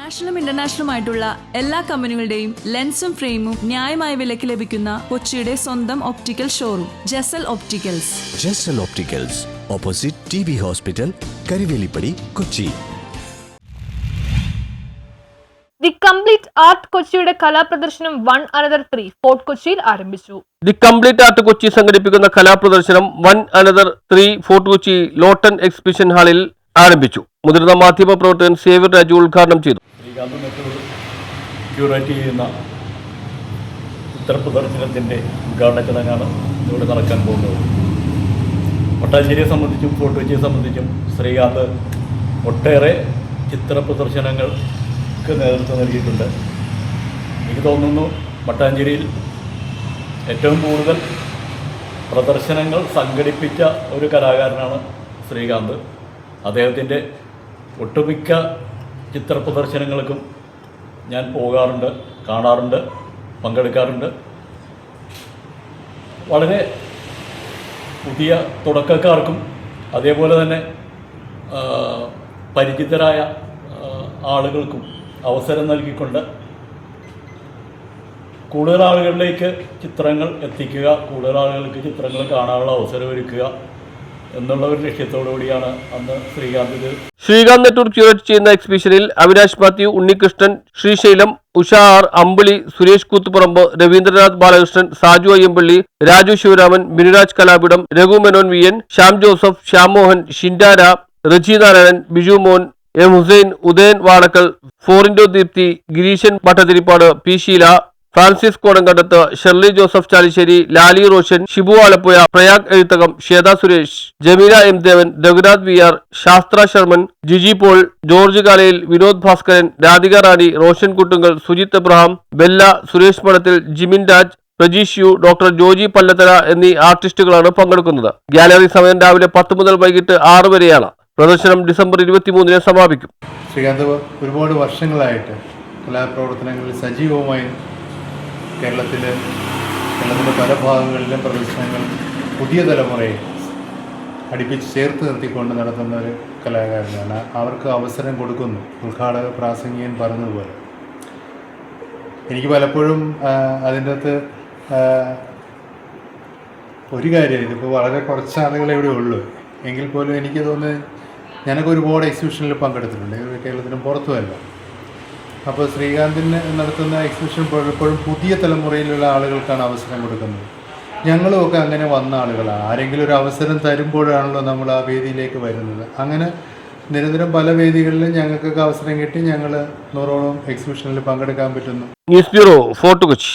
നാഷണലും ഇന്റർനാഷണലുമായിട്ടുള്ള എല്ലാ കമ്പനികളുടെയും ലെൻസും ഫ്രെയിമും ന്യായമായ വിലയ്ക്ക് ലഭിക്കുന്ന കൊച്ചിയുടെ സ്വന്തം optical showroom Jesal opticals. Jesal opticals, opposite TB hospital, Karivelippady, Kochi. The complete art കൊച്ചിയുടെ കലാപ്രദർശനം 1 Another 3 ഫോർട്ട് കൊച്ചിയിൽ ആരംഭിച്ചു. ദി കംപ്ലീറ്റ് ആർട്ട് കൊച്ചി സംഘടിപ്പിക്കുന്ന കലാപ്രദർശനം 1 Another 3 ഫോർട്ട് കൊച്ചി ലോട്ടൺ എക്സിബിഷൻ ഹാളിൽ ആരംഭിച്ചു. മുതിർന്ന മാധ്യമ പ്രവർത്തകൻ സേവ്യർ രാജു ഉദ്ഘാടനം ചെയ്തു. ക്യൂറേറ്റ് ചെയ്യുന്ന ചിത്രപ്രദർശനത്തിൻ്റെ ഉദ്ഘാടന ചടങ്ങാണ് ഇവിടെ നടക്കാൻ പോകുന്നത്. മട്ടാഞ്ചേരിയെ സംബന്ധിച്ചും ഫോർട്ട് കൊച്ചിയെ സംബന്ധിച്ചും ശ്രീകാന്ത് ഒട്ടേറെ ചിത്രപ്രദർശനങ്ങൾക്ക് നേതൃത്വം നൽകിയിട്ടുണ്ട്. എനിക്ക് തോന്നുന്നു മട്ടാഞ്ചേരിയിൽ ഏറ്റവും കൂടുതൽ പ്രദർശനങ്ങൾ സംഘടിപ്പിച്ച ഒരു കലാകാരനാണ് ശ്രീകാന്ത്. അദ്ദേഹത്തിൻ്റെ ഒട്ടുമിക്ക ചിത്രപ്രദർശനങ്ങൾക്കും ഞാൻ പോകാറുണ്ട്, കാണാറുണ്ട്, പങ്കെടുക്കാറുണ്ട്. വളരെ പുതിയ തുടക്കക്കാർക്കും അതേപോലെ തന്നെ പരിചിതരായ ആളുകൾക്കും അവസരം നൽകിക്കൊണ്ട് കൂടുതൽ ആളുകളിലേക്ക് ചിത്രങ്ങൾ എത്തിക്കുക, കൂടുതൽ ആളുകൾക്ക് ചിത്രങ്ങൾ കാണാനുള്ള അവസരം ഒരുക്കുക എന്നുള്ള ഒരു ലക്ഷ്യത്തോടു കൂടിയാണ് അന്ന് ശ്രീകാന്ത് നെറ്റൂർ ക്യൂറേറ്റ് ചെയ്യുന്ന എക്സിബിഷനിൽ Avinash Mathew, Unnikrishnan, Srisailam, Usha R, Ambili, Suresh Koothuparambu, Raveendranath Balakrishnan, Saju Ayyampilly, Raju Sivaraman, Binuraj Kalapeedam, Raghu Menon VN, Shyam Joseph, Shyam Mohan, Shindara, Reji Narayanan, Biju Mon, M Hussain, Udayan Vadakkal, ഫോറിൻഡോ Deepthi, Gireesan Bhattathiripad, P Sheela, Francis Kodankandath, Shirley Joseph Chalissery, Lali Roshan, Shibu Alappuzha, Prayag Ezhuthakam, Swetha Suresh, Jameela M Devan, Reghunath VR, Sasthra Sharman, Jiji Paul, George Kalayil, Vinod Bhaskaran, Radhika Rani, Roshan Kuttungal, Sujith Abraham, Bella, Suresh Madathil, Jimin Raj, Prajeesh U, doctor Joji Pallathala എന്നീ ആർട്ടിസ്റ്റുകളാണ് പങ്കെടുക്കുന്നത്. ഗാലറി സമയം രാവിലെ 10 മുതൽ വൈകിട്ട് 6 വരെയാണ്. പ്രദർശനം ഡിസംബർ 23 സമാപിക്കും. ശ്രീകാന്ത് ഒരുപാട് വർഷങ്ങളായിട്ട് കലാപ്രവർത്തനങ്ങളിൽ സജീവമായി കേരളത്തിൻ്റെ പല ഭാഗങ്ങളിലും പ്രദർശനങ്ങൾ പുതിയ തലമുറയെ അടുപ്പിച്ച് ചേർത്ത് നിർത്തിക്കൊണ്ട് നടത്തുന്ന ഒരു കലാകാരനാണ്. അവർക്ക് അവസരം കൊടുക്കുന്നു. ഉദ്ഘാടക പ്രാസംഗികൻ പറഞ്ഞതുപോലെ എനിക്ക് പലപ്പോഴും അതിൻ്റെ അകത്ത് ഒരു കാര്യം, ഇതിപ്പോൾ വളരെ കുറച്ച് ആളുകളെ ഇവിടെ ഉള്ളൂ എങ്കിൽ പോലും എനിക്ക് തോന്നുന്നത് ഞാനൊക്കെ ഒരുപാട് എക്സിബിഷനിൽ പങ്കെടുത്തിട്ടുണ്ട്, കേരളത്തിനും പുറത്തുമല്ല. അപ്പോൾ ശ്രീകാന്തിന് നടത്തുന്ന എക്സിബിഷൻ പലപ്പോഴും പുതിയ തലമുറയിലുള്ള ആളുകൾക്കാണ് അവസരം കൊടുക്കുന്നത്. ഞങ്ങളുമൊക്കെ അങ്ങനെ വന്ന ആളുകളാണ്. ആരെങ്കിലും ഒരു അവസരം തരുമ്പോഴാണല്ലോ നമ്മൾ ആ വേദിയിലേക്ക് വരുന്നത്. അങ്ങനെ നിരന്തരം പല വേദികളിലും ഞങ്ങൾക്കൊക്കെ അവസരം കിട്ടി. ഞങ്ങൾ 100ഓളം എക്സിബിഷനിൽ പങ്കെടുക്കാൻ പറ്റുന്നു. News bureau, fort Kochi.